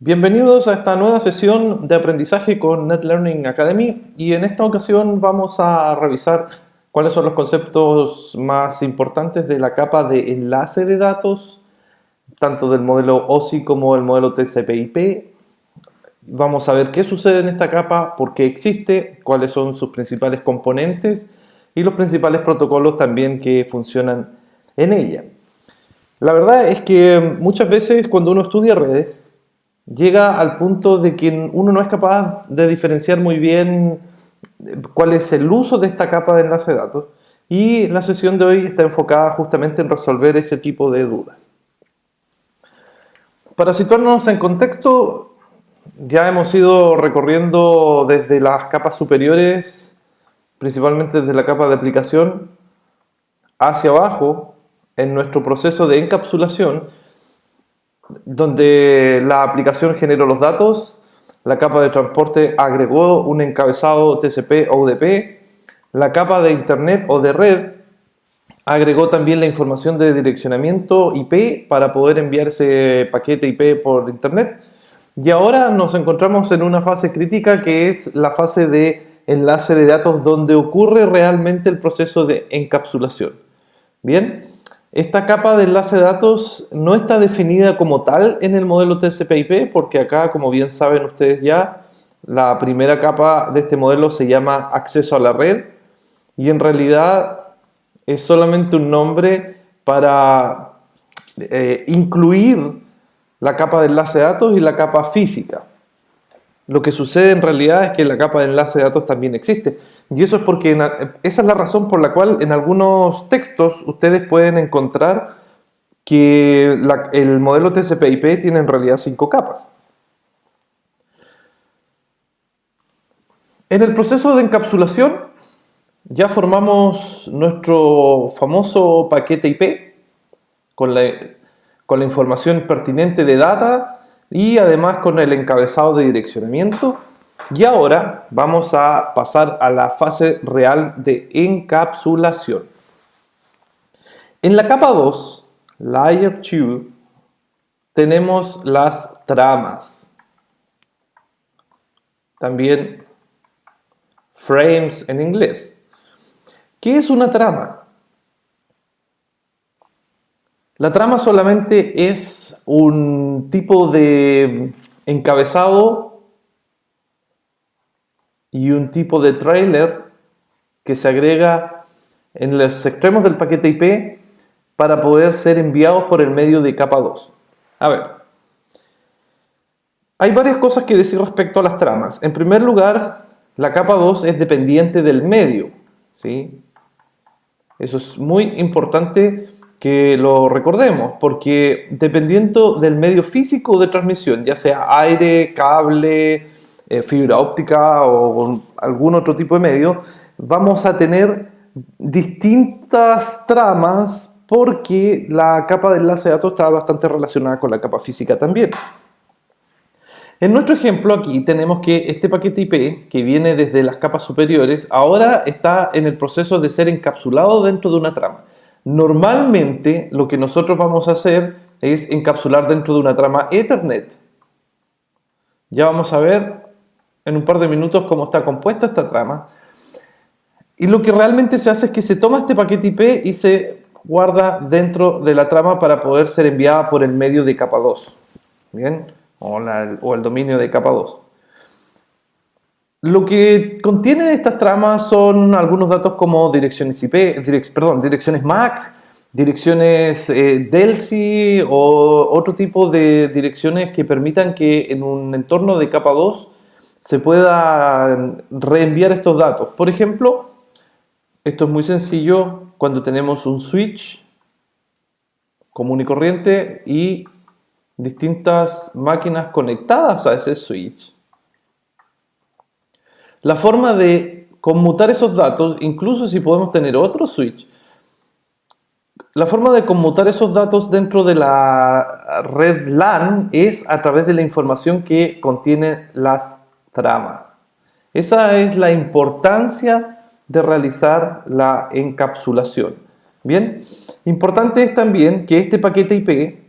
Bienvenidos a esta nueva sesión de aprendizaje con NetLearning Academy, y en esta ocasión vamos a revisar cuáles son los conceptos más importantes de la capa de enlace de datos, tanto del modelo OSI como el modelo TCP/IP. Vamos a ver qué sucede en esta capa, por qué existe, cuáles son sus principales componentes y los principales protocolos también que funcionan en ella. La verdad es que muchas veces cuando uno estudia redes, llega al punto de que uno no es capaz de diferenciar muy bien cuál es el uso de esta capa de enlace de datos, y la sesión de hoy está enfocada justamente en resolver ese tipo de dudas. Para situarnos en contexto, ya hemos ido recorriendo desde las capas superiores, principalmente desde la capa de aplicación, hacia abajo en nuestro proceso de encapsulación, donde la aplicación generó los datos, la capa de transporte agregó un encabezado TCP o UDP, la capa de internet o de red agregó también la información de direccionamiento IP para poder enviar ese paquete IP por internet, y ahora nos encontramos en una fase crítica que es la fase de enlace de datos, donde ocurre realmente el proceso de encapsulación. Bien. Esta capa de enlace de datos no está definida como tal en el modelo TCP/IP, porque acá, como bien saben ustedes ya, la primera capa de este modelo se llama acceso a la red, y en realidad es solamente un nombre para incluir la capa de enlace de datos y la capa física. Lo que sucede en realidad es que la capa de enlace de datos también existe, y eso es porque esa es la razón por la cual en algunos textos ustedes pueden encontrar que el modelo TCP/IP tiene en realidad 5 capas. En el proceso de encapsulación ya formamos nuestro famoso paquete IP con la información pertinente de data, y además con el encabezado de direccionamiento. Y ahora vamos a pasar a la fase real de encapsulación. En la capa 2, Layer 2, tenemos las tramas, también frames en inglés. ¿Qué es una trama? La trama solamente es un tipo de encabezado y un tipo de trailer que se agrega en los extremos del paquete IP para poder ser enviados por el medio de capa 2. A ver, hay varias cosas que decir respecto a las tramas. En primer lugar, la capa 2 es dependiente del medio, ¿sí? Eso es muy importante que lo recordemos, porque dependiendo del medio físico de transmisión, ya sea aire, cable, fibra óptica o algún otro tipo de medio, vamos a tener distintas tramas, porque la capa de enlace de datos está bastante relacionada con la capa física también. En nuestro ejemplo aquí tenemos que este paquete IP, que viene desde las capas superiores, ahora está en el proceso de ser encapsulado dentro de una trama. Normalmente lo que nosotros vamos a hacer es encapsular dentro de una trama Ethernet. Ya vamos a ver en un par de minutos cómo está compuesta esta trama. Y lo que realmente se hace es que se toma este paquete IP y se guarda dentro de la trama para poder ser enviada por el medio de capa 2. ¿Bien? O el dominio de capa 2. Lo que contienen estas tramas son algunos datos como direcciones IP, direcciones MAC, direcciones DELSI o otro tipo de direcciones que permitan que en un entorno de capa 2 se pueda reenviar estos datos. Por ejemplo, esto es muy sencillo cuando tenemos un switch común y corriente y distintas máquinas conectadas a ese switch. La forma de conmutar esos datos, incluso si podemos tener otro switch, la forma de conmutar esos datos dentro de la red LAN es a través de la información que contiene las tramas. Esa es la importancia de realizar la encapsulación. Bien, importante es también que este paquete IP,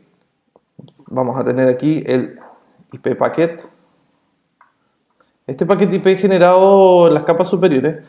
vamos a tener aquí el IP packet. Este paquete IP generado en las capas superiores,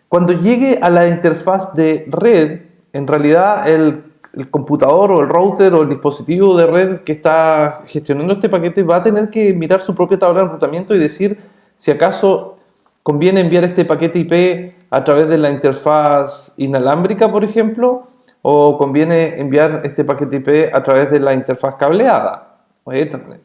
cuando llegue a la interfaz de red, en realidad el computador o el router o el dispositivo de red que está gestionando este paquete va a tener que mirar su propia tabla de enrutamiento y decir si acaso conviene enviar este paquete IP a través de la interfaz inalámbrica, por ejemplo, o conviene enviar este paquete IP a través de la interfaz cableada o Ethernet.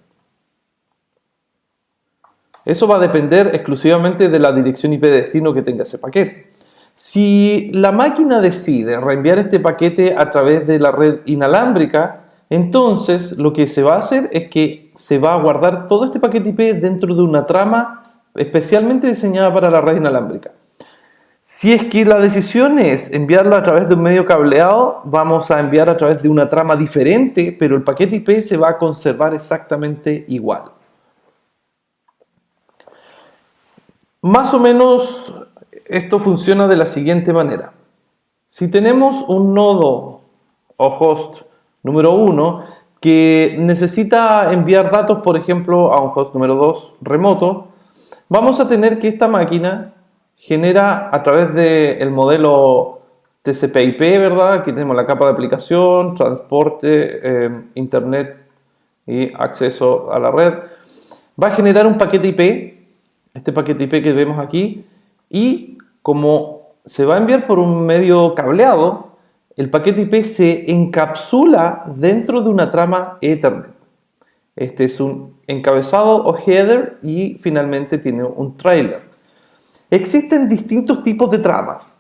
Eso va a depender exclusivamente de la dirección IP de destino que tenga ese paquete. Si la máquina decide reenviar este paquete a través de la red inalámbrica, entonces lo que se va a hacer es que se va a guardar todo este paquete IP dentro de una trama especialmente diseñada para la red inalámbrica. Si es que la decisión es enviarlo a través de un medio cableado, vamos a enviar a través de una trama diferente, pero el paquete IP se va a conservar exactamente igual. Más o menos esto funciona de la siguiente manera. Si tenemos un nodo o host número 1 que necesita enviar datos, por ejemplo, a un host número 2 remoto, vamos a tener que esta máquina genera a través del modelo TCP/IP, ¿verdad? Aquí tenemos la capa de aplicación, transporte, internet y acceso a la red. Va a generar un paquete IP. Este paquete IP que vemos aquí, y como se va a enviar por un medio cableado, el paquete IP se encapsula dentro de una trama Ethernet. Este es un encabezado o header y finalmente tiene un trailer. Existen distintos tipos de tramas.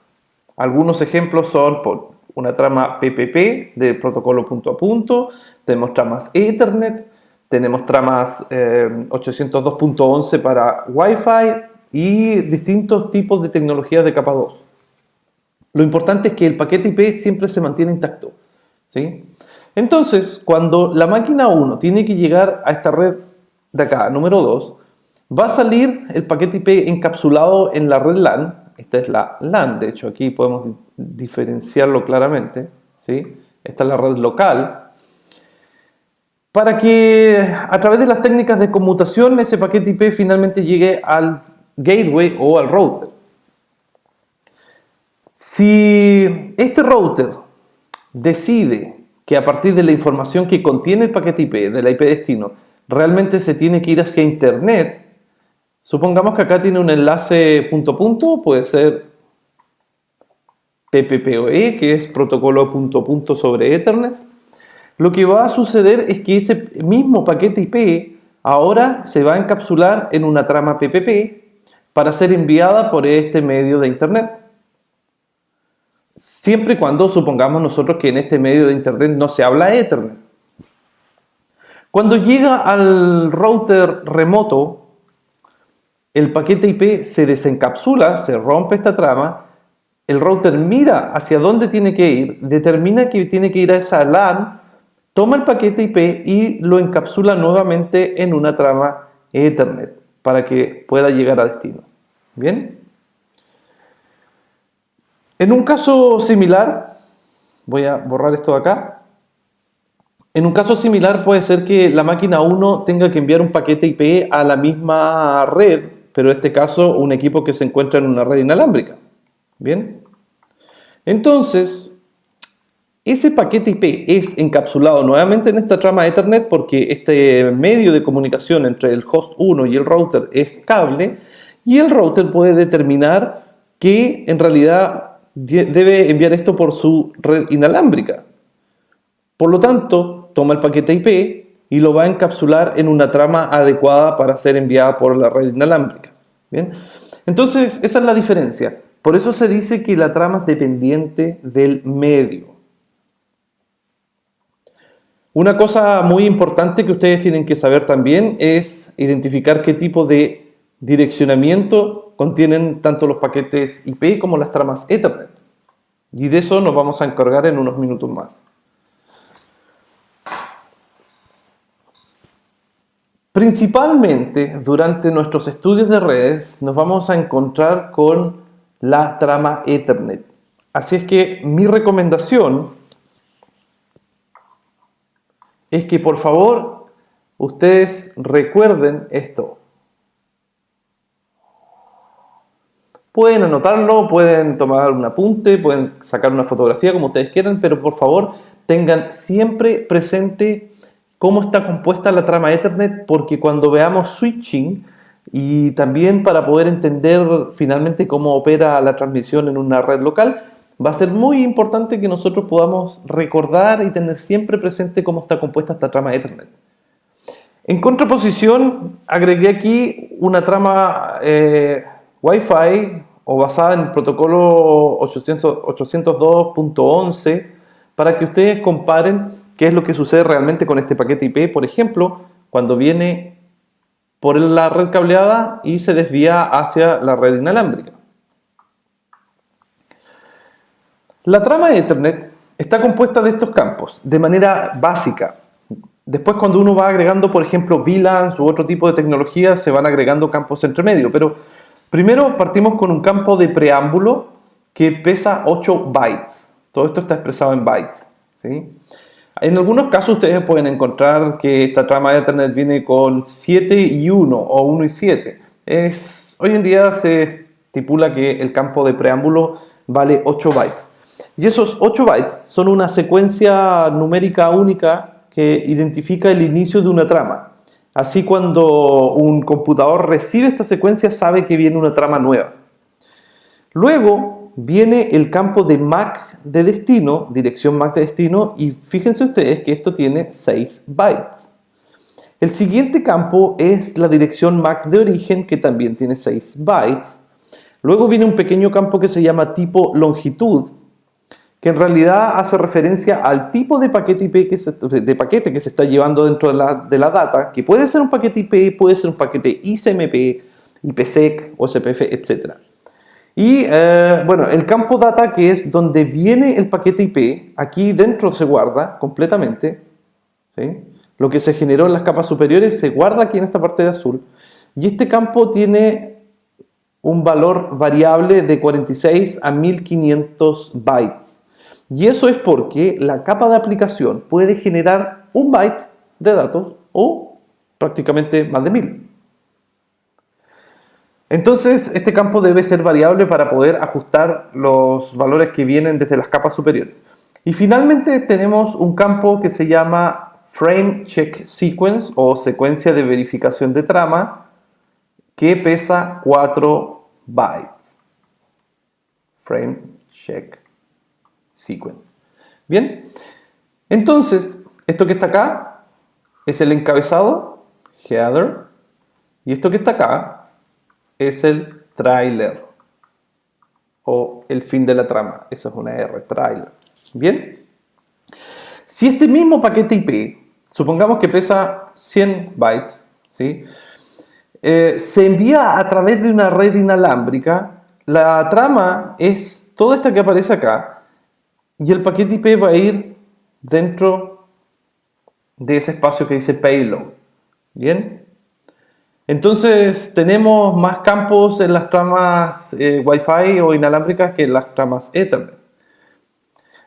Algunos ejemplos son por una trama PPP de protocolo punto a punto, tenemos tramas Ethernet, tenemos tramas 802.11 para Wi-Fi y distintos tipos de tecnologías de capa 2. Lo importante es que el paquete IP siempre se mantiene intacto, ¿sí? Entonces, cuando la máquina 1 tiene que llegar a esta red de acá, número 2, va a salir el paquete IP encapsulado en la red LAN. Esta es la LAN, de hecho aquí podemos diferenciarlo claramente, ¿sí? Esta es la red local. Para que a través de las técnicas de conmutación ese paquete IP finalmente llegue al gateway o al router. Si este router decide que a partir de la información que contiene el paquete IP, de la IP destino, realmente se tiene que ir hacia internet, supongamos que acá tiene un enlace punto a punto, puede ser PPPoE, que es protocolo punto a punto sobre Ethernet. Lo que va a suceder es que ese mismo paquete IP ahora se va a encapsular en una trama PPP para ser enviada por este medio de internet. Siempre y cuando supongamos nosotros que en este medio de internet no se habla Ethernet. Cuando llega al router remoto, el paquete IP se desencapsula, se rompe esta trama, el router mira hacia dónde tiene que ir, determina que tiene que ir a esa LAN, toma el paquete IP y lo encapsula nuevamente en una trama Ethernet para que pueda llegar a destino. ¿Bien? En un caso similar, voy a borrar esto de acá. En un caso similar puede ser que la máquina 1 tenga que enviar un paquete IP a la misma red, pero en este caso un equipo que se encuentra en una red inalámbrica. ¿Bien? Entonces, ese paquete IP es encapsulado nuevamente en esta trama Ethernet porque este medio de comunicación entre el host 1 y el router es cable, y el router puede determinar que en realidad debe enviar esto por su red inalámbrica. Por lo tanto, toma el paquete IP y lo va a encapsular en una trama adecuada para ser enviada por la red inalámbrica. ¿Bien? Entonces, esa es la diferencia. Por eso se dice que la trama es dependiente del medio. Una cosa muy importante que ustedes tienen que saber también es identificar qué tipo de direccionamiento contienen tanto los paquetes IP como las tramas Ethernet. Y de eso nos vamos a encargar en unos minutos más. Principalmente durante nuestros estudios de redes nos vamos a encontrar con la trama Ethernet. Así es que mi recomendación es que por favor ustedes recuerden esto. Pueden anotarlo, pueden tomar un apunte, pueden sacar una fotografía como ustedes quieran, pero por favor tengan siempre presente cómo está compuesta la trama Ethernet, porque cuando veamos switching y también para poder entender finalmente cómo opera la transmisión en una red local, va a ser muy importante que nosotros podamos recordar y tener siempre presente cómo está compuesta esta trama Ethernet. En contraposición, agregué aquí una trama Wi-Fi o basada en el protocolo 802.11 para que ustedes comparen qué es lo que sucede realmente con este paquete IP, por ejemplo, cuando viene por la red cableada y se desvía hacia la red inalámbrica. La trama Ethernet está compuesta de estos campos de manera básica. Después, cuando uno va agregando, por ejemplo, VLANs u otro tipo de tecnología, se van agregando campos entre medio. Pero primero partimos con un campo de preámbulo que pesa 8 bytes. Todo esto está expresado en bytes, ¿sí? En algunos casos ustedes pueden encontrar que esta trama de Ethernet viene con 7 y 1 o 1 y 7. Hoy en día se estipula que el campo de preámbulo vale 8 bytes. Y esos 8 bytes son una secuencia numérica única que identifica el inicio de una trama. Así, cuando un computador recibe esta secuencia, sabe que viene una trama nueva. Luego viene el campo de MAC de destino, dirección MAC de destino, y fíjense ustedes que esto tiene 6 bytes. El siguiente campo es la dirección MAC de origen, que también tiene 6 bytes. Luego viene un pequeño campo que se llama tipo longitud, que en realidad hace referencia al tipo de paquete IP que se está llevando dentro de la data, que puede ser un paquete IP, puede ser un paquete ICMP, IPsec, OSPF, etc. Y bueno, el campo data, que es donde viene el paquete IP, aquí dentro se guarda completamente, ¿sí? Lo que se generó en las capas superiores se guarda aquí en esta parte de azul, y este campo tiene un valor variable de 46 a 1500 bytes. Y eso es porque la capa de aplicación puede generar un byte de datos o prácticamente más de 1000. Entonces, este campo debe ser variable para poder ajustar los valores que vienen desde las capas superiores. Y finalmente tenemos un campo que se llama Frame Check Sequence o secuencia de verificación de trama, que pesa 4 bytes. Frame Check Sequence. Bien, entonces esto que está acá es el encabezado, header, y esto que está acá es el trailer o el fin de la trama. Eso es una R, trailer. Bien, si este mismo paquete IP, supongamos que pesa 100 bytes, ¿sí? Se envía a través de una red inalámbrica, la trama es toda esta que aparece acá, y el paquete IP va a ir dentro de ese espacio que dice payload. Bien, entonces tenemos más campos en las tramas Wi-Fi o inalámbricas que en las tramas Ethernet.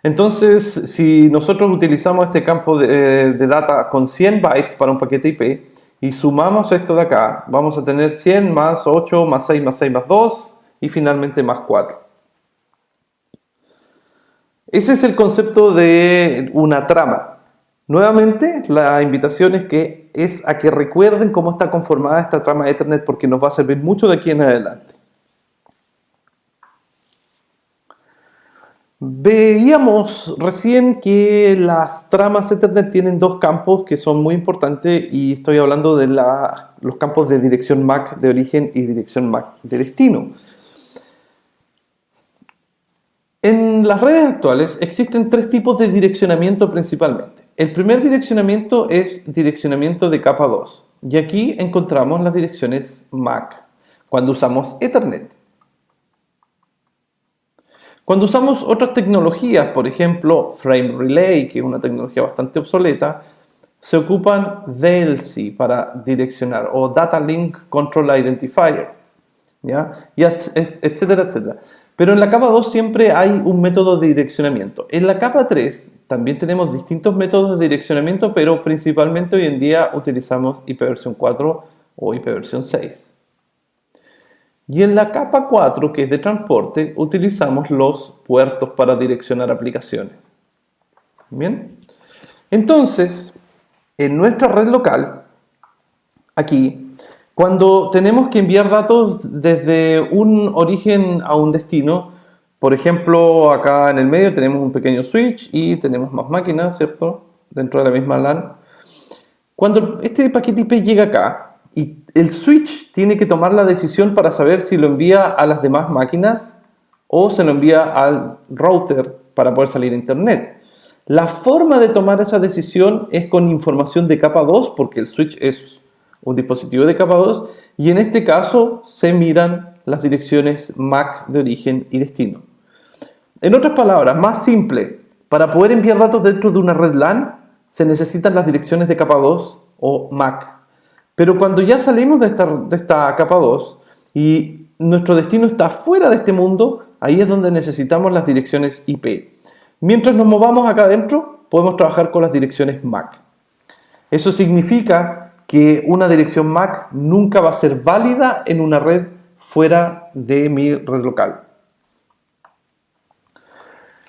Entonces, si nosotros utilizamos este campo de data con 100 bytes para un paquete IP y sumamos esto de acá, vamos a tener 100 más 8 más 6 más 6 más 2 y finalmente más 4. Ese es el concepto de una trama. Nuevamente, la invitación es a que recuerden cómo está conformada esta trama Ethernet, porque nos va a servir mucho de aquí en adelante. Veíamos recién que las tramas Ethernet tienen dos campos que son muy importantes, y estoy hablando de los campos de dirección MAC de origen y dirección MAC de destino. En las redes actuales existen tres tipos de direccionamiento principalmente. El primer direccionamiento es direccionamiento de capa 2, y aquí encontramos las direcciones MAC cuando usamos Ethernet. Cuando usamos otras tecnologías, por ejemplo Frame Relay, que es una tecnología bastante obsoleta, se ocupan DLC para direccionar, o Data Link Control Identifier, ¿ya? Y etcétera, etcétera. Pero en la capa 2 siempre hay un método de direccionamiento. En la capa 3 también tenemos distintos métodos de direccionamiento, pero principalmente hoy en día utilizamos IPv4 o IPv6. Y en la capa 4, que es de transporte, utilizamos los puertos para direccionar aplicaciones. Bien. Entonces, en nuestra red local, aquí, cuando tenemos que enviar datos desde un origen a un destino, por ejemplo, acá en el medio tenemos un pequeño switch y tenemos más máquinas, ¿cierto? Dentro de la misma LAN. Cuando este paquete IP llega acá y el switch tiene que tomar la decisión para saber si lo envía a las demás máquinas o se lo envía al router para poder salir a internet. La forma de tomar esa decisión es con información de capa 2, porque el switch es un dispositivo de capa 2, y en este caso se miran las direcciones MAC de origen y destino. En otras palabras, más simple, para poder enviar datos dentro de una red LAN se necesitan las direcciones de capa 2 o MAC. Pero cuando ya salimos de esta capa 2 y nuestro destino está fuera de este mundo, ahí es donde necesitamos las direcciones IP. Mientras nos movamos acá adentro, podemos trabajar con las direcciones MAC. Eso significa que una dirección MAC nunca va a ser válida en una red fuera de mi red local.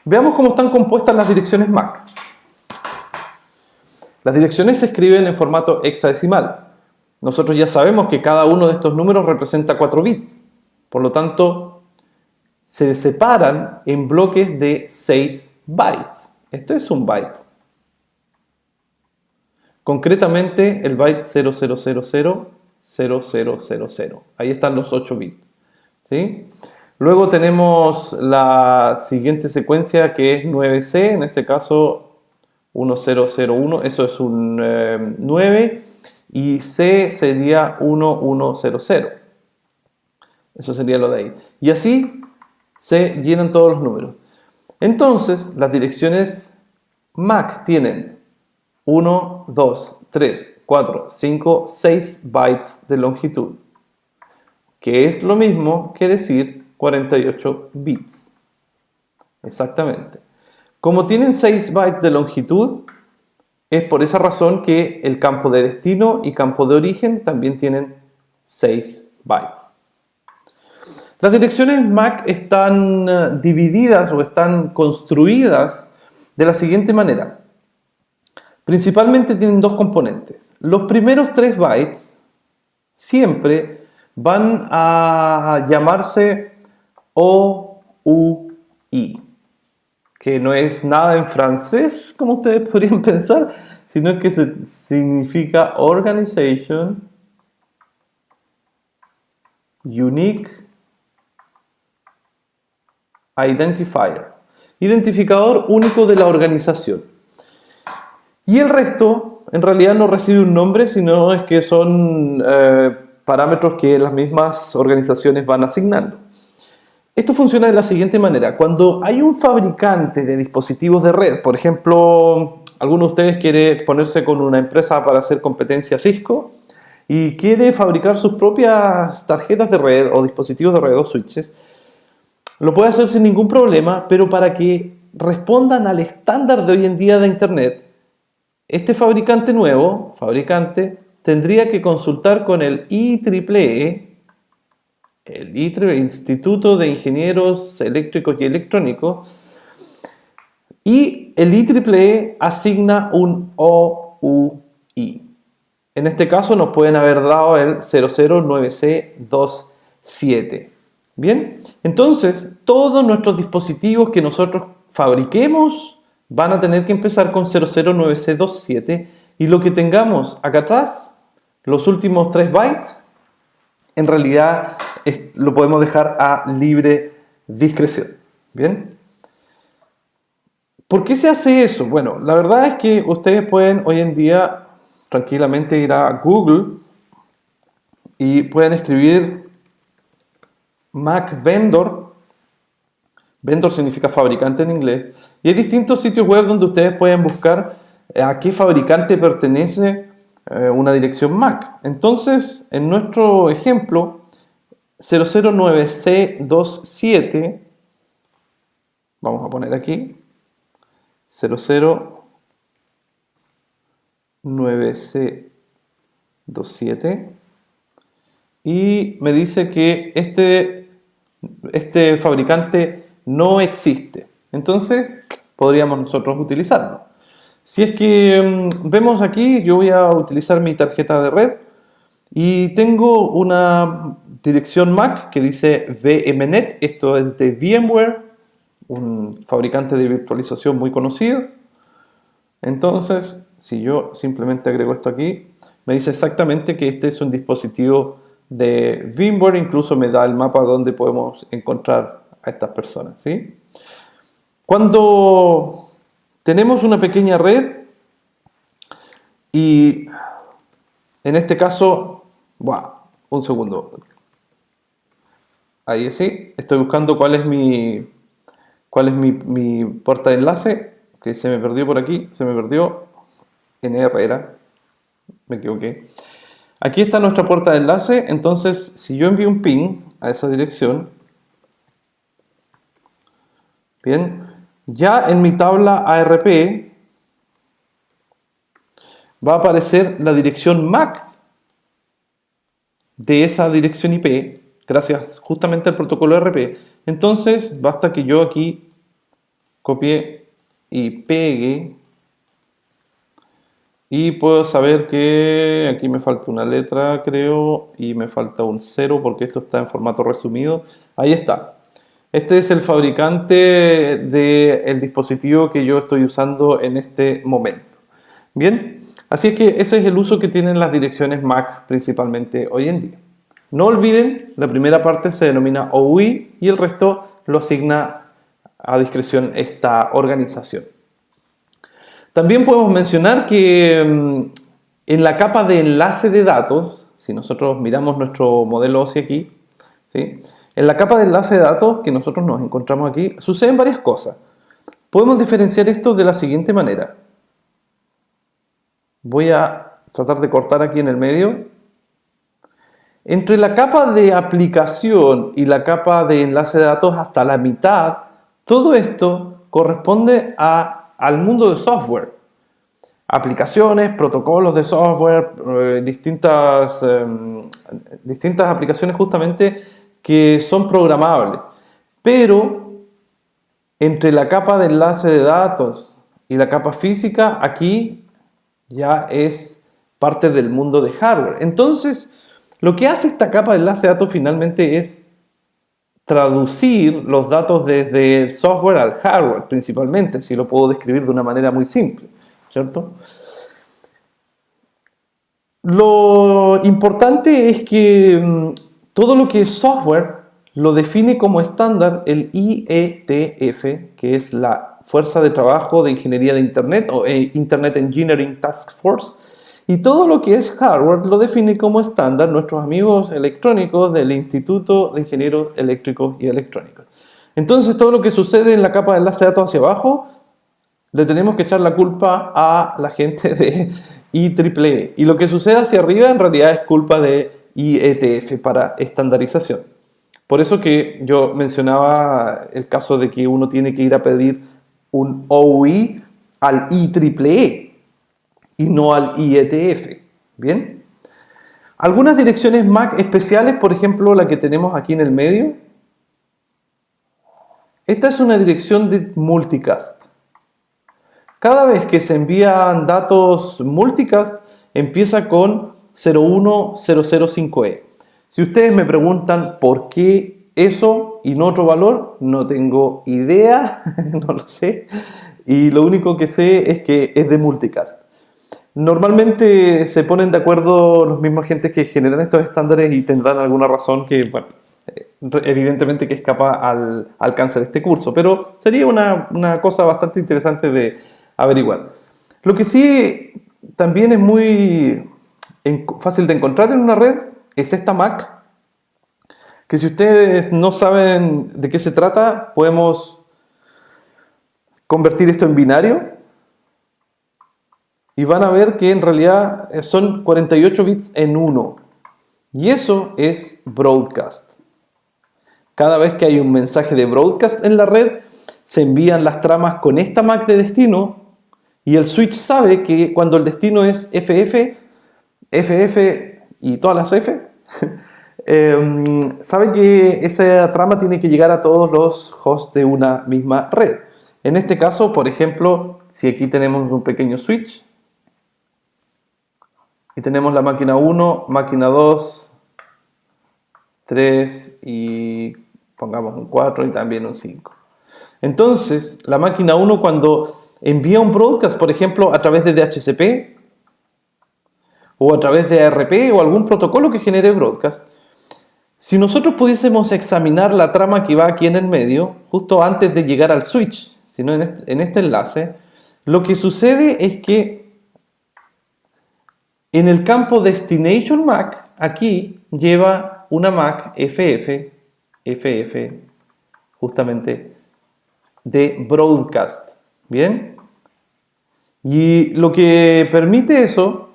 Veamos cómo están compuestas las direcciones MAC. Las direcciones se escriben en formato hexadecimal. Nosotros ya sabemos que cada uno de estos números representa 4 bits. Por lo tanto, se separan en bloques de 6 bytes. Esto es un byte. Concretamente, el byte 00000000. Ahí están los 8 bits. ¿Sí? Luego tenemos la siguiente secuencia que es 9C, en este caso 1001, eso es un 9, y C sería 1100. Eso sería lo de ahí. Y así se llenan todos los números. Entonces, las direcciones MAC tienen 1, 2, 3, 4, 5, 6 bytes de longitud, que es lo mismo que decir 48 bits. Exactamente. Como tienen 6 bytes de longitud, es por esa razón que el campo de destino y campo de origen también tienen 6 bytes. Las direcciones MAC están divididas o están construidas de la siguiente manera. Principalmente tienen dos componentes. Los primeros 3 bytes siempre van a llamarse OUI, que no es nada en francés, como ustedes podrían pensar, sino que significa Organization Unique Identifier, identificador único de la organización. Y el resto, en realidad no recibe un nombre, sino es que son parámetros que las mismas organizaciones van asignando. Esto funciona de la siguiente manera. Cuando hay un fabricante de dispositivos de red, por ejemplo, alguno de ustedes quiere ponerse con una empresa para hacer competencia Cisco y quiere fabricar sus propias tarjetas de red o dispositivos de red o switches, lo puede hacer sin ningún problema, pero para que respondan al estándar de hoy en día de Internet, este nuevo fabricante, tendría que consultar con el IEEE, el Instituto de Ingenieros Eléctricos y Electrónicos, y el IEEE asigna un OUI. En este caso nos pueden haber dado el 009C27. Bien, entonces todos nuestros dispositivos que nosotros fabriquemos van a tener que empezar con 009C27 y lo que tengamos acá atrás, los últimos 3 bytes, en realidad lo podemos dejar a libre discreción. Bien. ¿Por qué se hace eso? Bueno, la verdad es que ustedes pueden hoy en día tranquilamente ir a Google y pueden escribir Mac Vendor. Vendor significa fabricante en inglés. Y hay distintos sitios web donde ustedes pueden buscar a qué fabricante pertenece una dirección MAC. Entonces, en nuestro ejemplo, 009C27 vamos a poner aquí 009C27 y me dice que este fabricante no existe. Entonces podríamos nosotros utilizarlo. Si es que vemos aquí, yo voy a utilizar mi tarjeta de red y tengo una dirección MAC que dice VMnet. Esto es de VMware, un fabricante de virtualización muy conocido. Entonces, si yo simplemente agrego esto aquí, me dice exactamente que este es un dispositivo de VMware. Incluso me da el mapa donde podemos encontrar a estas personas, ¿sí? Cuando tenemos una pequeña red y en este caso, un segundo, ahí sí, estoy buscando cuál es mi puerta de enlace, que se me perdió por aquí, se me perdió, NR era, me equivoqué. Aquí está nuestra puerta de enlace. Entonces, si yo envío un ping a esa dirección, bien, ya en mi tabla ARP va a aparecer la dirección MAC de esa dirección IP, gracias justamente al protocolo ARP. Entonces, basta que yo aquí copie y pegue y puedo saber que aquí me falta una letra, creo, y me falta un 0 porque esto está en formato resumido. Ahí está. Este es el fabricante del dispositivo que yo estoy usando en este momento. Bien, así es que ese es el uso que tienen las direcciones MAC principalmente hoy en día. No olviden, la primera parte se denomina OUI y el resto lo asigna a discreción esta organización. También podemos mencionar que en la capa de enlace de datos, si nosotros miramos nuestro modelo OSI aquí, ¿sí? En la capa de enlace de datos que nosotros nos encontramos aquí, suceden varias cosas. Podemos diferenciar esto de la siguiente manera. Voy a tratar de cortar aquí en el medio. Entre la capa de aplicación y la capa de enlace de datos hasta la mitad, todo esto corresponde al mundo de software. Aplicaciones, protocolos de software, distintas aplicaciones justamente que son programables. Pero entre la capa de enlace de datos y la capa física, aquí ya es parte del mundo de hardware. Entonces, lo que hace esta capa de enlace de datos finalmente es traducir los datos desde el software al hardware, principalmente, si lo puedo describir de una manera muy simple, ¿cierto? Lo importante es que todo lo que es software lo define como estándar el IETF, que es la Fuerza de Trabajo de Ingeniería de Internet o Internet Engineering Task Force, y todo lo que es hardware lo define como estándar nuestros amigos electrónicos del Instituto de Ingenieros Eléctricos y Electrónicos. Entonces, todo lo que sucede en la capa de enlace de datos hacia abajo, le tenemos que echar la culpa a la gente de IEEE. Y lo que sucede hacia arriba en realidad es culpa de IETF para estandarización. Por eso que yo mencionaba el caso de que uno tiene que ir a pedir un OUI al IEEE y no al IETF. ¿Bien? Algunas direcciones MAC especiales, por ejemplo, la que tenemos aquí en el medio. Esta es una dirección de multicast. Cada vez que se envían datos multicast, empieza con 01005E. Si ustedes me preguntan por qué eso y no otro valor, no tengo idea, no lo sé. Y lo único que sé es que es de multicast. Normalmente se ponen de acuerdo los mismos agentes que generan estos estándares y tendrán alguna razón que, bueno, evidentemente que escapa al alcance de este curso, pero sería una cosa bastante interesante de averiguar. Lo que sí también es muy fácil de encontrar en una red es esta MAC, que si ustedes no saben de qué se trata, podemos convertir esto en binario y van a ver que en realidad son 48 bits en 1 y eso es broadcast. Cada vez que hay un mensaje de broadcast en la red, se envían las tramas con esta MAC de destino y el switch sabe que cuando el destino es FF, FF y todas las F, sabe que esa trama tiene que llegar a todos los hosts de una misma red. En este caso, por ejemplo, si aquí tenemos un pequeño switch y tenemos la máquina 1, máquina 2, 3 y pongamos un 4 y también un 5. Entonces, la máquina 1 cuando envía un broadcast, por ejemplo, a través de DHCP o a través de ARP o algún protocolo que genere broadcast, si nosotros pudiésemos examinar la trama que va aquí en el medio, justo antes de llegar al switch, sino en este enlace, lo que sucede es que en el campo Destination MAC, aquí lleva una MAC FF, justamente, de broadcast. ¿Bien? Y lo que permite eso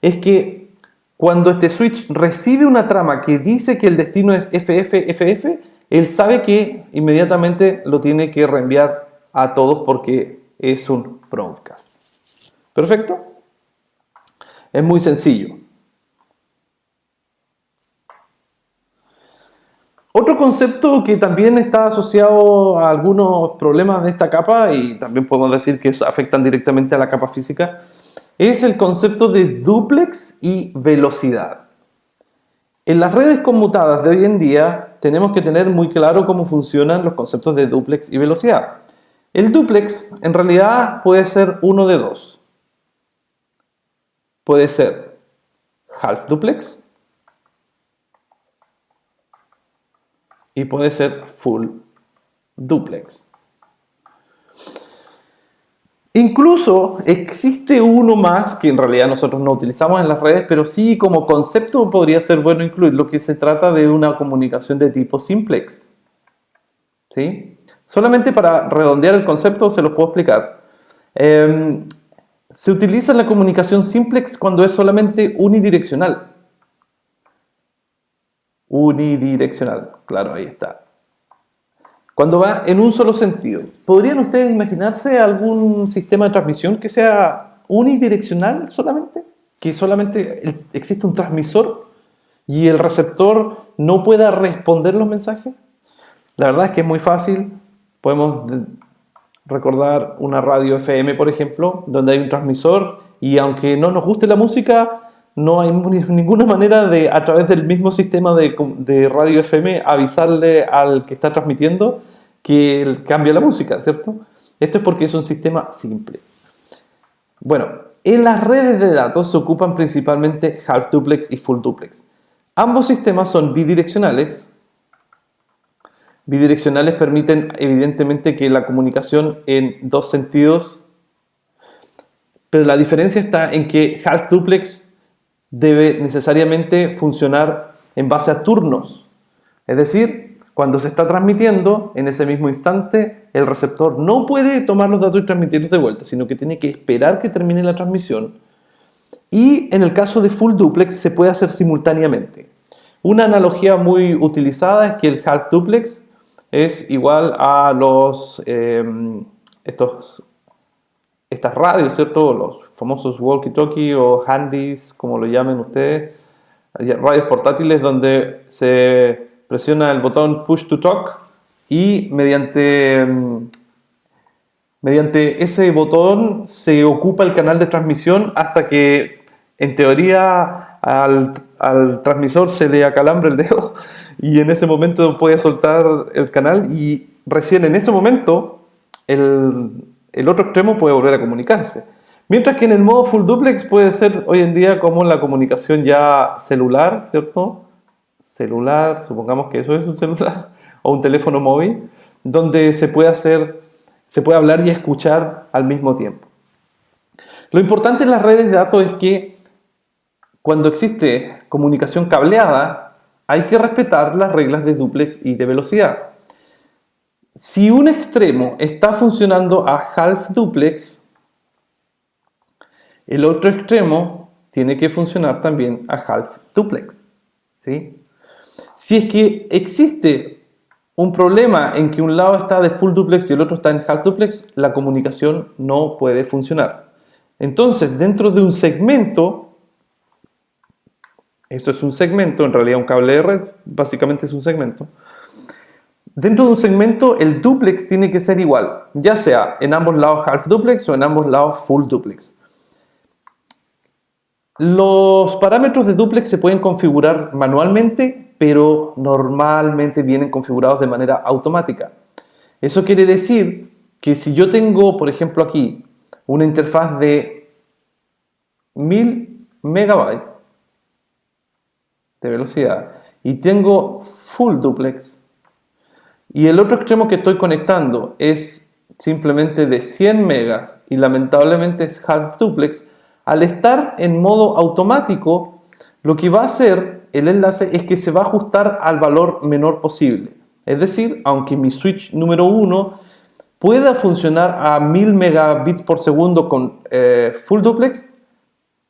es que cuando este switch recibe una trama que dice que el destino es FF, él sabe que inmediatamente lo tiene que reenviar a todos porque es un broadcast. ¿Perfecto? Es muy sencillo. Otro concepto que también está asociado a algunos problemas de esta capa, y también podemos decir que afectan directamente a la capa física, es el concepto de dúplex y velocidad. En las redes conmutadas de hoy en día tenemos que tener muy claro cómo funcionan los conceptos de dúplex y velocidad. El dúplex en realidad puede ser uno de dos. Puede ser half duplex y puede ser full duplex. Incluso existe uno más que en realidad nosotros no utilizamos en las redes, pero sí como concepto podría ser bueno incluir, lo que se trata de una comunicación de tipo simplex. ¿Sí? Solamente para redondear el concepto se los puedo explicar. Se utiliza la comunicación simplex cuando es solamente unidireccional. Unidireccional, claro, ahí está. Cuando va en un solo sentido. ¿Podrían ustedes imaginarse algún sistema de transmisión que sea unidireccional solamente? Que solamente existe un transmisor y el receptor no pueda responder los mensajes. La verdad es que es muy fácil. Podemos recordar una radio FM, por ejemplo, donde hay un transmisor y aunque no nos guste la música, no hay ninguna manera de, a través del mismo sistema de radio FM, avisarle al que está transmitiendo que él cambia la música, ¿cierto? Esto es porque es un sistema simple. Bueno, en las redes de datos se ocupan principalmente half duplex y full duplex. Ambos sistemas son bidireccionales. Bidireccionales permiten evidentemente que la comunicación en dos sentidos, pero la diferencia está en que half duplex debe necesariamente funcionar en base a turnos. Es decir, cuando se está transmitiendo, en ese mismo instante, el receptor no puede tomar los datos y transmitirlos de vuelta, sino que tiene que esperar que termine la transmisión. Y en el caso de full duplex se puede hacer simultáneamente. Una analogía muy utilizada es que el half duplex es igual a estas radios, ¿cierto? Los famosos walkie-talkie o handys, como lo llamen ustedes, radios portátiles donde se presiona el botón push to talk y mediante ese botón se ocupa el canal de transmisión hasta que, en teoría, al transmisor se le acalambre el dedo y en ese momento puede soltar el canal y recién en ese momento el otro extremo puede volver a comunicarse. Mientras que en el modo full duplex puede ser hoy en día como la comunicación ya celular, ¿cierto? Celular, supongamos que eso es un celular o un teléfono móvil, donde se puede hablar y escuchar al mismo tiempo. Lo importante en las redes de datos es que cuando existe comunicación cableada, hay que respetar las reglas de duplex y de velocidad. Si un extremo está funcionando a half duplex, el otro extremo tiene que funcionar también a half duplex, ¿sí? Si es que existe un problema en que un lado está de full duplex y el otro está en half duplex, la comunicación no puede funcionar. Entonces, dentro de un segmento, esto es un segmento, en realidad un cable de red, básicamente es un segmento. Dentro de un segmento, el duplex tiene que ser igual, ya sea en ambos lados half duplex o en ambos lados full duplex. Los parámetros de duplex se pueden configurar manualmente, pero normalmente vienen configurados de manera automática. Eso quiere decir que si yo tengo, por ejemplo, aquí una interfaz de 1000 megabytes de velocidad y tengo full duplex y el otro extremo que estoy conectando es simplemente de 100 megas y lamentablemente es half duplex, al estar en modo automático, lo que va a hacer el enlace es que se va a ajustar al valor menor posible. Es decir, aunque mi switch número 1 pueda funcionar a 1000 megabits por segundo con full duplex,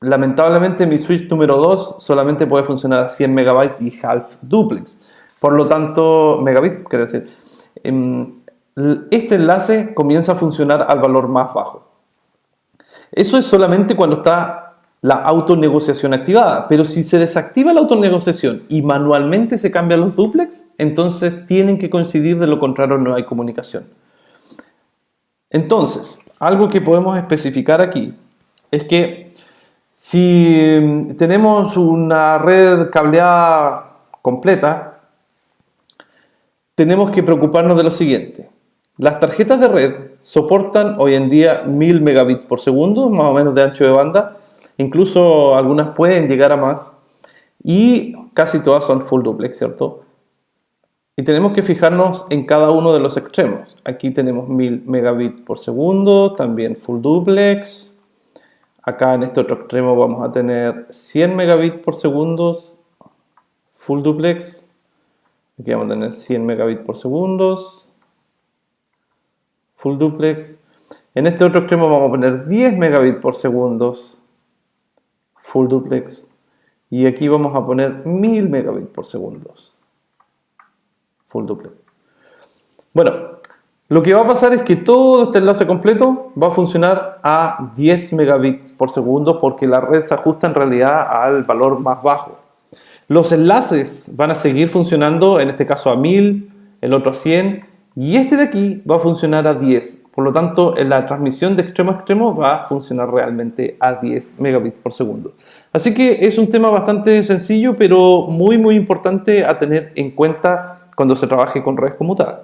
lamentablemente mi switch número 2 solamente puede funcionar a 100 megabytes y half duplex. Por lo tanto, megabits, quiero decir, este enlace comienza a funcionar al valor más bajo. Eso es solamente cuando está la autonegociación activada, pero si se desactiva la autonegociación y manualmente se cambian los duplex, entonces tienen que coincidir, de lo contrario no hay comunicación. Entonces, algo que podemos especificar aquí es que si tenemos una red cableada completa, tenemos que preocuparnos de lo siguiente. Las tarjetas de red soportan hoy en día 1000 megabits por segundo, más o menos de ancho de banda. Incluso algunas pueden llegar a más. Y casi todas son full duplex, ¿cierto? Y tenemos que fijarnos en cada uno de los extremos. Aquí tenemos 1000 megabits por segundo, también full duplex. Acá en este otro extremo vamos a tener 100 megabits por segundo, full duplex. Aquí vamos a tener 100 megabits por segundo, full duplex. En este otro extremo vamos a poner 10 megabits por segundo, full duplex. Y aquí vamos a poner 1000 megabits por segundo, full duplex. Bueno, lo que va a pasar es que todo este enlace completo va a funcionar a 10 megabits por segundo porque la red se ajusta en realidad al valor más bajo. Los enlaces van a seguir funcionando, en este caso a 1000, el otro a 100, y este de aquí va a funcionar a 10. Por lo tanto, en la transmisión de extremo a extremo va a funcionar realmente a 10 megabits por segundo. Así que es un tema bastante sencillo, pero muy importante a tener en cuenta cuando se trabaje con redes conmutadas.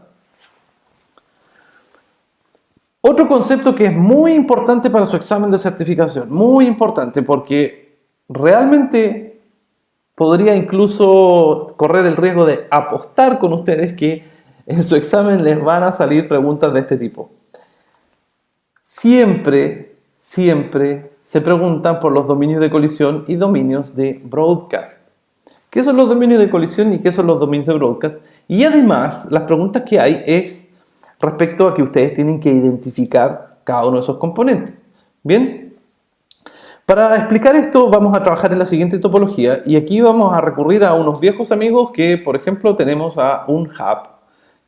Otro concepto que es muy importante para su examen de certificación, muy importante porque realmente podría incluso correr el riesgo de apostar con ustedes que en su examen les van a salir preguntas de este tipo. Siempre se preguntan por los dominios de colisión y dominios de broadcast. ¿Qué son los dominios de colisión y qué son los dominios de broadcast? Y además, las preguntas que hay es respecto a que ustedes tienen que identificar cada uno de esos componentes. ¿Bien? Para explicar esto vamos a trabajar en la siguiente topología y aquí vamos a recurrir a unos viejos amigos que, por ejemplo, tenemos a un hub,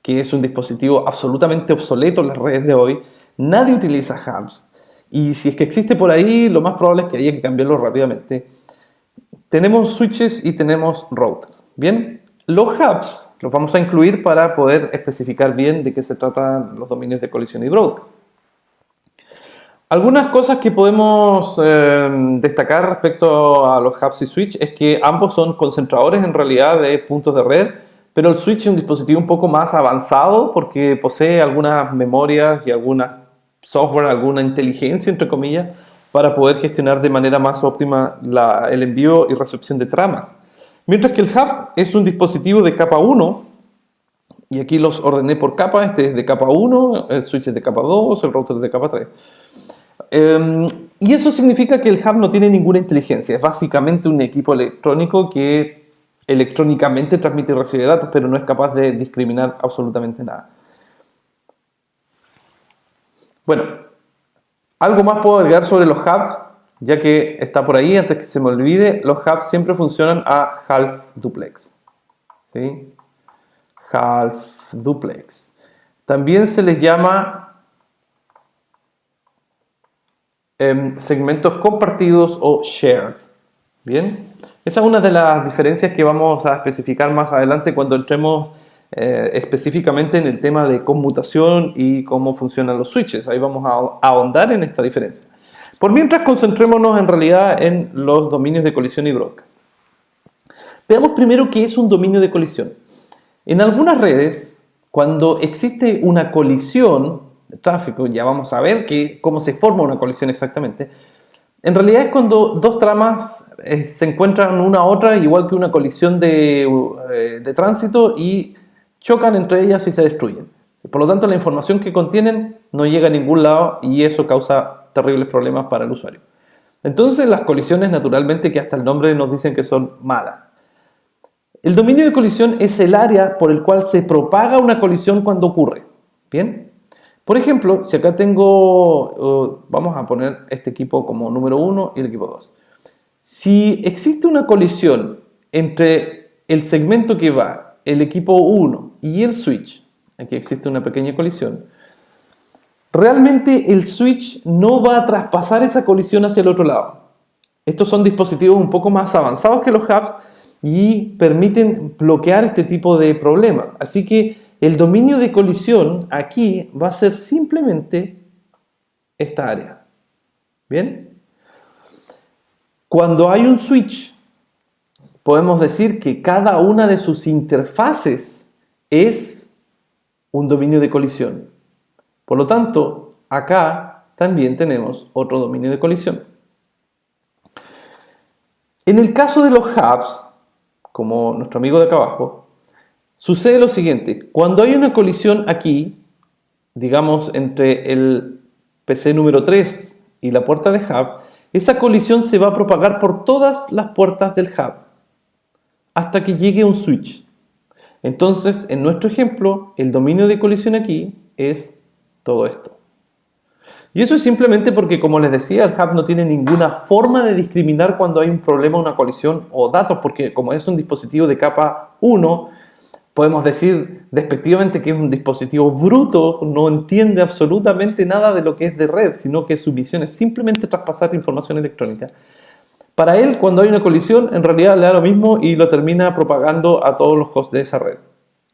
que es un dispositivo absolutamente obsoleto en las redes de hoy. Nadie utiliza hubs y si es que existe por ahí, lo más probable es que haya que cambiarlo rápidamente. Tenemos switches y tenemos routers. Bien, los hubs los vamos a incluir para poder especificar bien de qué se tratan los dominios de colisión y broadcast. Algunas cosas que podemos destacar respecto a los hubs y switch es que ambos son concentradores en realidad de puntos de red, pero el switch es un dispositivo un poco más avanzado porque posee algunas memorias y alguna software, alguna inteligencia entre comillas, para poder gestionar de manera más óptima el envío y recepción de tramas. Mientras que el hub es un dispositivo de capa 1, y aquí los ordené por capa, este es de capa 1, el switch es de capa 2, el router es de capa 3. Y eso significa que el hub no tiene ninguna inteligencia, es básicamente un equipo electrónico que electrónicamente transmite y recibe datos, pero no es capaz de discriminar absolutamente nada. Bueno, algo más puedo agregar sobre los hubs, ya que está por ahí, antes que se me olvide, los hubs siempre funcionan a half duplex. ¿Sí? half duplex. También se les llama segmentos compartidos o shared. Bien, esa es una de las diferencias que vamos a especificar más adelante cuando entremos específicamente en el tema de conmutación y cómo funcionan los switches. Ahí vamos a ahondar en esta diferencia. Por mientras, concentrémonos en realidad en los dominios de colisión y broadcast. Veamos primero qué es un dominio de colisión. En algunas redes, cuando existe una colisión de tráfico, ya vamos a ver cómo se forma una colisión exactamente. En realidad es cuando dos tramas se encuentran una a otra, igual que una colisión de tránsito, y chocan entre ellas y se destruyen. Por lo tanto, la información que contienen no llega a ningún lado y eso causa terribles problemas para el usuario. Entonces, las colisiones, naturalmente, que hasta el nombre nos dicen que son malas. El dominio de colisión es el área por el cual se propaga una colisión cuando ocurre. ¿Bien? Por ejemplo, si acá tengo, vamos a poner este equipo como número 1 y el equipo 2. Si existe una colisión entre el segmento que va, el equipo 1 y el switch, aquí existe una pequeña colisión, realmente el switch no va a traspasar esa colisión hacia el otro lado. Estos son dispositivos un poco más avanzados que los hubs y permiten bloquear este tipo de problemas. Así que el dominio de colisión aquí va a ser simplemente esta área. ¿Bien? Cuando hay un switch, podemos decir que cada una de sus interfaces es un dominio de colisión. Por lo tanto, acá también tenemos otro dominio de colisión. En el caso de los hubs, como nuestro amigo de acá abajo, sucede lo siguiente. Cuando hay una colisión aquí, digamos entre el PC número 3 y la puerta de hub, esa colisión se va a propagar por todas las puertas del hub hasta que llegue un switch. Entonces, en nuestro ejemplo, el dominio de colisión aquí es todo esto. Y eso es simplemente porque, como les decía, el hub no tiene ninguna forma de discriminar cuando hay un problema, una colisión o datos, porque como es un dispositivo de capa 1, podemos decir despectivamente que es un dispositivo bruto, no entiende absolutamente nada de lo que es de red, sino que su misión es simplemente traspasar información electrónica. Para él, cuando hay una colisión, en realidad le da lo mismo y lo termina propagando a todos los hosts de esa red.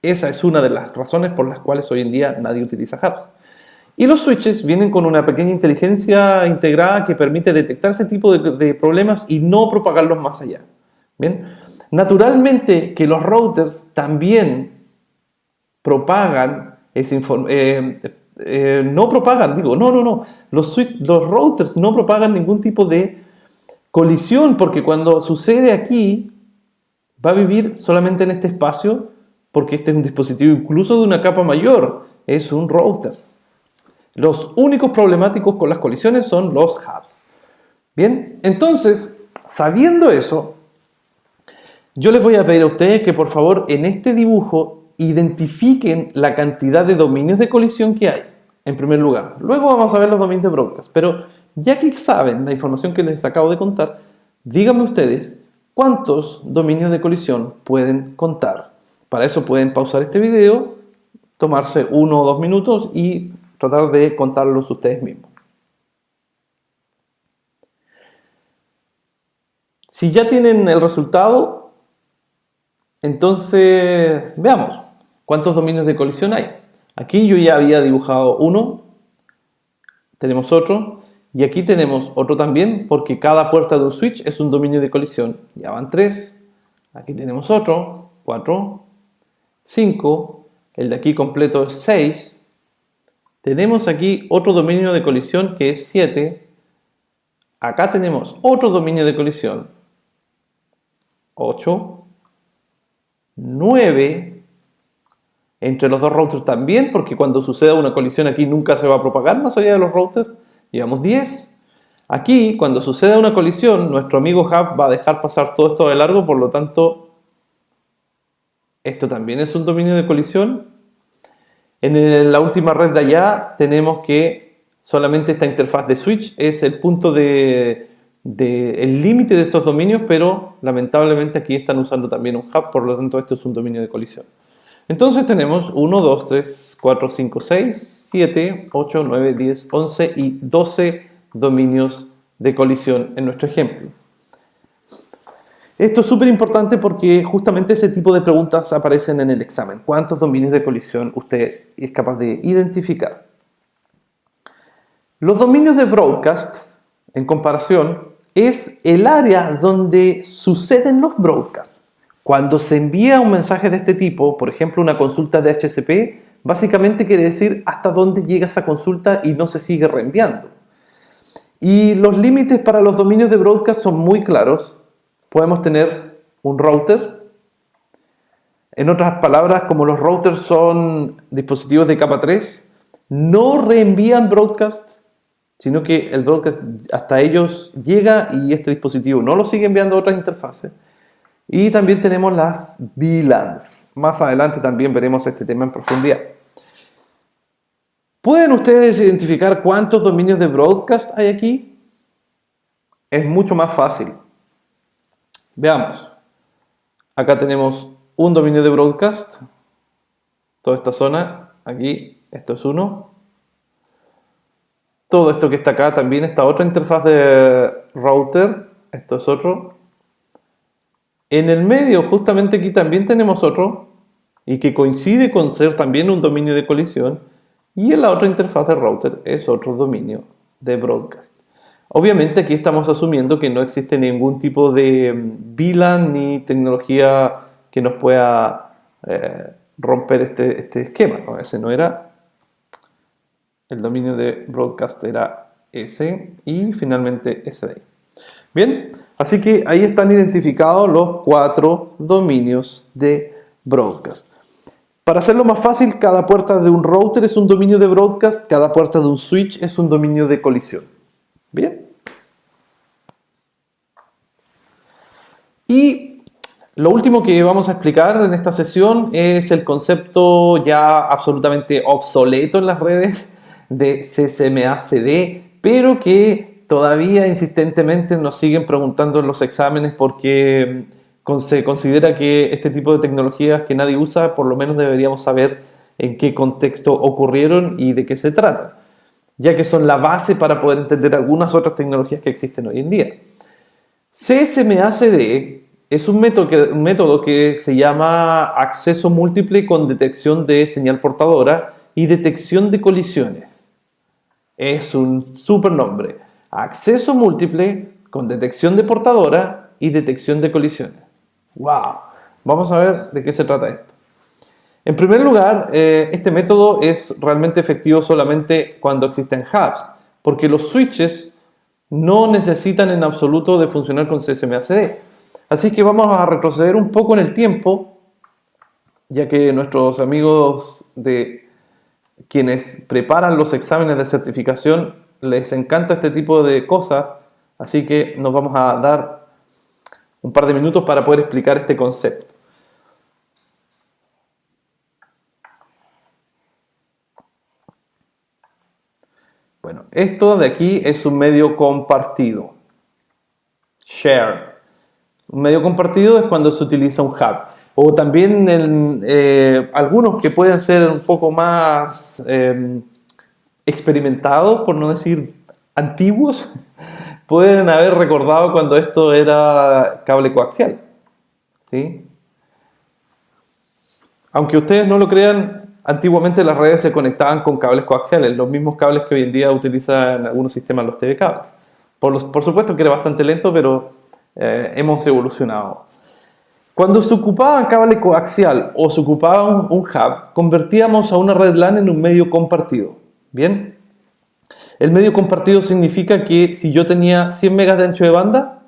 Esa es una de las razones por las cuales hoy en día nadie utiliza hubs. Y los switches vienen con una pequeña inteligencia integrada que permite detectar ese tipo de problemas y no propagarlos más allá. ¿Bien? Naturalmente que los routers también propagan esa información. Los routers no propagan ningún tipo de colisión, porque cuando sucede aquí, va a vivir solamente en este espacio, porque este es un dispositivo incluso de una capa mayor, es un router. Los únicos problemáticos con las colisiones son los hubs. Bien, entonces, sabiendo eso, yo les voy a pedir a ustedes que por favor en este dibujo identifiquen la cantidad de dominios de colisión que hay, en primer lugar. Luego vamos a ver los dominios de broadcast, pero ya que saben la información que les acabo de contar, díganme ustedes cuántos dominios de colisión pueden contar. Para eso pueden pausar este video, tomarse 1 o 2 minutos y tratar de contarlos ustedes mismos. Si ya tienen el resultado, entonces veamos cuántos dominios de colisión hay. Aquí yo ya había dibujado uno, tenemos otro, y aquí tenemos otro también, porque cada puerta de un switch es un dominio de colisión. Ya van 3, aquí tenemos otro, 4, 5, el de aquí completo es 6, tenemos aquí otro dominio de colisión que es 7, acá tenemos otro dominio de colisión, 8, 9, entre los dos routers también, porque cuando suceda una colisión aquí nunca se va a propagar más allá de los routers, llevamos 10. Aquí, cuando suceda una colisión, nuestro amigo hub va a dejar pasar todo esto de largo, por lo tanto, esto también es un dominio de colisión. En la última red de allá tenemos que solamente esta interfaz de switch es el punto el límite de estos dominios, pero lamentablemente aquí están usando también un hub, por lo tanto esto es un dominio de colisión. Entonces tenemos 1, 2, 3, 4, 5, 6, 7, 8, 9, 10, 11 y 12 dominios de colisión en nuestro ejemplo. Esto es súper importante porque justamente ese tipo de preguntas aparecen en el examen. ¿Cuántos dominios de colisión usted es capaz de identificar? Los dominios de broadcast, en comparación, es el área donde suceden los broadcasts. Cuando se envía un mensaje de este tipo, por ejemplo una consulta de HCP, básicamente quiere decir hasta dónde llega esa consulta y no se sigue reenviando. Y los límites para los dominios de broadcast son muy claros. Podemos tener un router. En otras palabras, como los routers son dispositivos de capa 3, no reenvían broadcast, sino que el broadcast hasta ellos llega y este dispositivo no lo sigue enviando a otras interfaces. Y también tenemos las VLANs. Más adelante también veremos este tema en profundidad. ¿Pueden ustedes identificar cuántos dominios de broadcast hay aquí? Es mucho más fácil. Veamos. Acá tenemos un dominio de broadcast. Toda esta zona. Aquí, esto es uno. Todo esto que está acá también está otra interfaz de router. Esto es otro. En el medio, justamente aquí también tenemos otro. Y que coincide con ser también un dominio de colisión. Y en la otra interfaz de router es otro dominio de broadcast. Obviamente aquí estamos asumiendo que no existe ningún tipo de VLAN ni tecnología que nos pueda romper este esquema, ¿no? Ese no era. El dominio de broadcast era ese y finalmente ese de ahí. Bien, así que ahí están identificados los 4 dominios de broadcast. Para hacerlo más fácil, cada puerta de un router es un dominio de broadcast, cada puerta de un switch es un dominio de colisión. Bien. Y lo último que vamos a explicar en esta sesión es el concepto ya absolutamente obsoleto en las redes de CCMA-CD, pero que todavía insistentemente nos siguen preguntando en los exámenes porque se considera que este tipo de tecnologías que nadie usa, por lo menos deberíamos saber en qué contexto ocurrieron y de qué se trata, ya que son la base para poder entender algunas otras tecnologías que existen hoy en día. CSMA-CD es un método que se llama acceso múltiple con detección de señal portadora y detección de colisiones. Es un super nombre. Acceso múltiple con detección de portadora y detección de colisiones. ¡Wow! Vamos a ver de qué se trata esto. En primer lugar, este método es realmente efectivo solamente cuando existen hubs, porque los switches no necesitan en absoluto de funcionar con CSMA-CD. Así que vamos a retroceder un poco en el tiempo, ya que nuestros amigos de quienes preparan los exámenes de certificación les encanta este tipo de cosas, así que nos vamos a dar un par de minutos para poder explicar este concepto. Bueno, esto de aquí es un medio compartido. Shared. Un medio compartido es cuando se utiliza un hub. O también algunos que pueden ser un poco más experimentados, por no decir antiguos, pueden haber recordado cuando esto era cable coaxial. ¿Sí? Aunque ustedes no lo crean, antiguamente las redes se conectaban con cables coaxiales, los mismos cables que hoy en día utilizan algunos sistemas los TV cables. Por supuesto que era bastante lento, pero hemos evolucionado. Cuando se ocupaba cable coaxial o se ocupaba un hub, convertíamos a una red LAN en un medio compartido. ¿Bien? El medio compartido significa que si yo tenía 100 megas de ancho de banda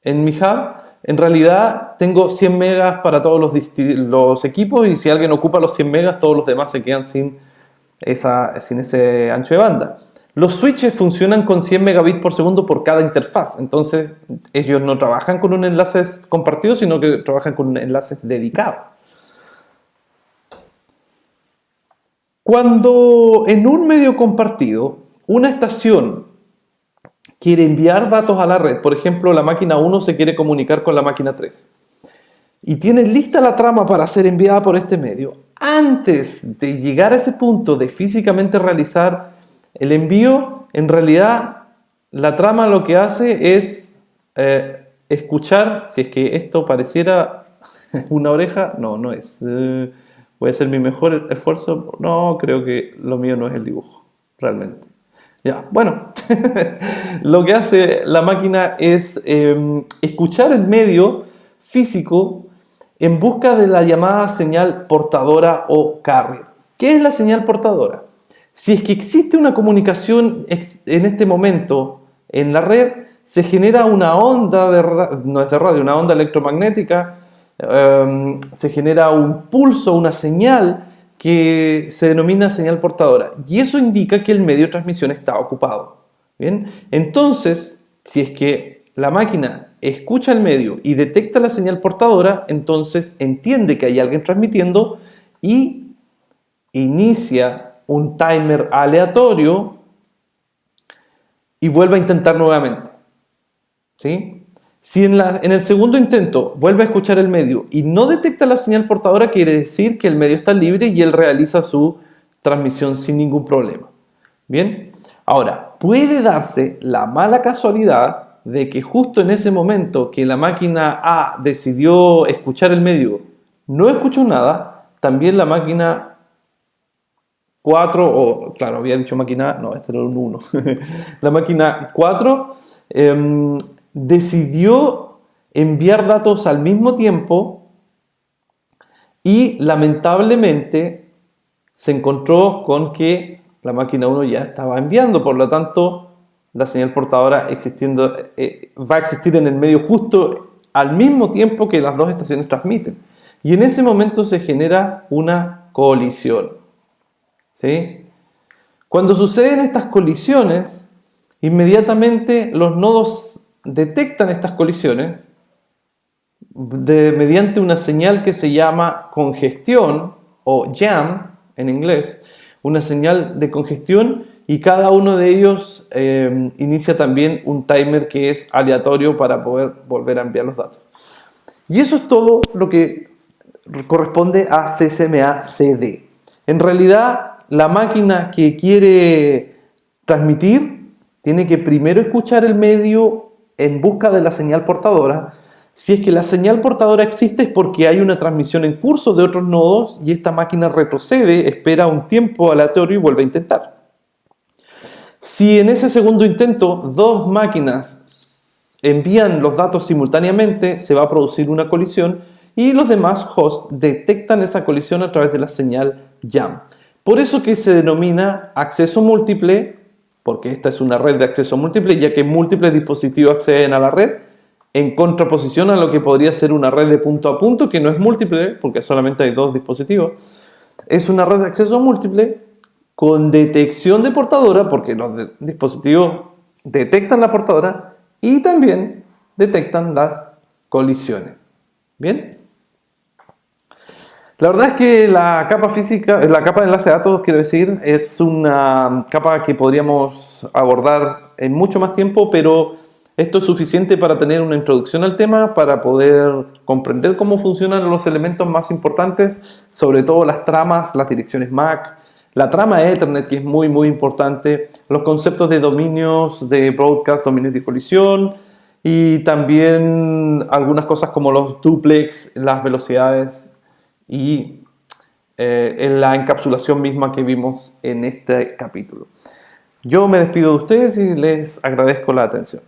en mi hub, en realidad tengo 100 megas para todos los equipos y si alguien ocupa los 100 megas, todos los demás se quedan sin ese ancho de banda. Los switches funcionan con 100 megabits por segundo por cada interfaz, entonces ellos no trabajan con un enlace compartido, sino que trabajan con un enlace dedicado. Cuando en un medio compartido una estación quiere enviar datos a la red, por ejemplo, la máquina 1 se quiere comunicar con la máquina 3, y tienes lista la trama para ser enviada por este medio, antes de llegar a ese punto de físicamente realizar el envío, en realidad la trama lo que hace es escuchar, si es que esto pareciera una oreja, no, no es. Voy a hacer mi mejor esfuerzo. No, creo que lo mío no es el dibujo, realmente. Ya, bueno, lo que hace la máquina es escuchar el medio físico en busca de la llamada señal portadora o carrier. ¿Qué es la señal portadora? Si es que existe una comunicación en este momento en la red, se genera una onda, no es de radio, una onda electromagnética, se genera un pulso, una señal que se denomina señal portadora, y eso indica que el medio de transmisión está ocupado. ¿Bien? Entonces, si es que la máquina escucha el medio y detecta la señal portadora, entonces entiende que hay alguien transmitiendo y inicia un timer aleatorio y vuelve a intentar nuevamente. ¿Sí? Si en el segundo intento vuelve a escuchar el medio y no detecta la señal portadora, quiere decir que el medio está libre y él realiza su transmisión sin ningún problema. Bien, ahora, puede darse la mala casualidad de que justo en ese momento que la máquina A decidió escuchar el medio, no escuchó nada, también la máquina 4, o claro, había dicho máquina A, no, este era un 1. La máquina 4 decidió enviar datos al mismo tiempo y lamentablemente se encontró con que la máquina 1 ya estaba enviando, por lo tanto la señal portadora va a existir en el medio justo al mismo tiempo que las dos estaciones transmiten, y en ese momento se genera una colisión. ¿Sí? Cuando suceden estas colisiones, inmediatamente los nodos detectan estas colisiones mediante una señal que se llama congestión o jam en inglés, una señal de congestión, y cada uno de ellos inicia también un timer que es aleatorio para poder volver a enviar los datos. Y eso es todo lo que corresponde a CCMA-CD. En realidad, la máquina que quiere transmitir tiene que primero escuchar el medio en busca de la señal portadora. Si es que la señal portadora existe, es porque hay una transmisión en curso de otros nodos y esta máquina retrocede, espera un tiempo aleatorio y vuelve a intentar. Si en ese segundo intento dos máquinas envían los datos simultáneamente, se va a producir una colisión y los demás hosts detectan esa colisión a través de la señal jam. Por eso que se denomina acceso múltiple, porque esta es una red de acceso múltiple, ya que múltiples dispositivos acceden a la red, en contraposición a lo que podría ser una red de punto a punto, que no es múltiple, porque solamente hay dos dispositivos. Es una red de acceso múltiple con detección de portadora, porque los dispositivos detectan la portadora y también detectan las colisiones. ¿Bien? La verdad es que la capa física, la capa de enlace de datos, quiero decir, es una capa que podríamos abordar en mucho más tiempo, pero esto es suficiente para tener una introducción al tema, para poder comprender cómo funcionan los elementos más importantes, sobre todo las tramas, las direcciones MAC, la trama Ethernet, que es muy muy importante, los conceptos de dominios de broadcast, dominios de colisión, y también algunas cosas como los duplex, las velocidades y en la encapsulación misma que vimos en este capítulo. Yo me despido de ustedes y les agradezco la atención.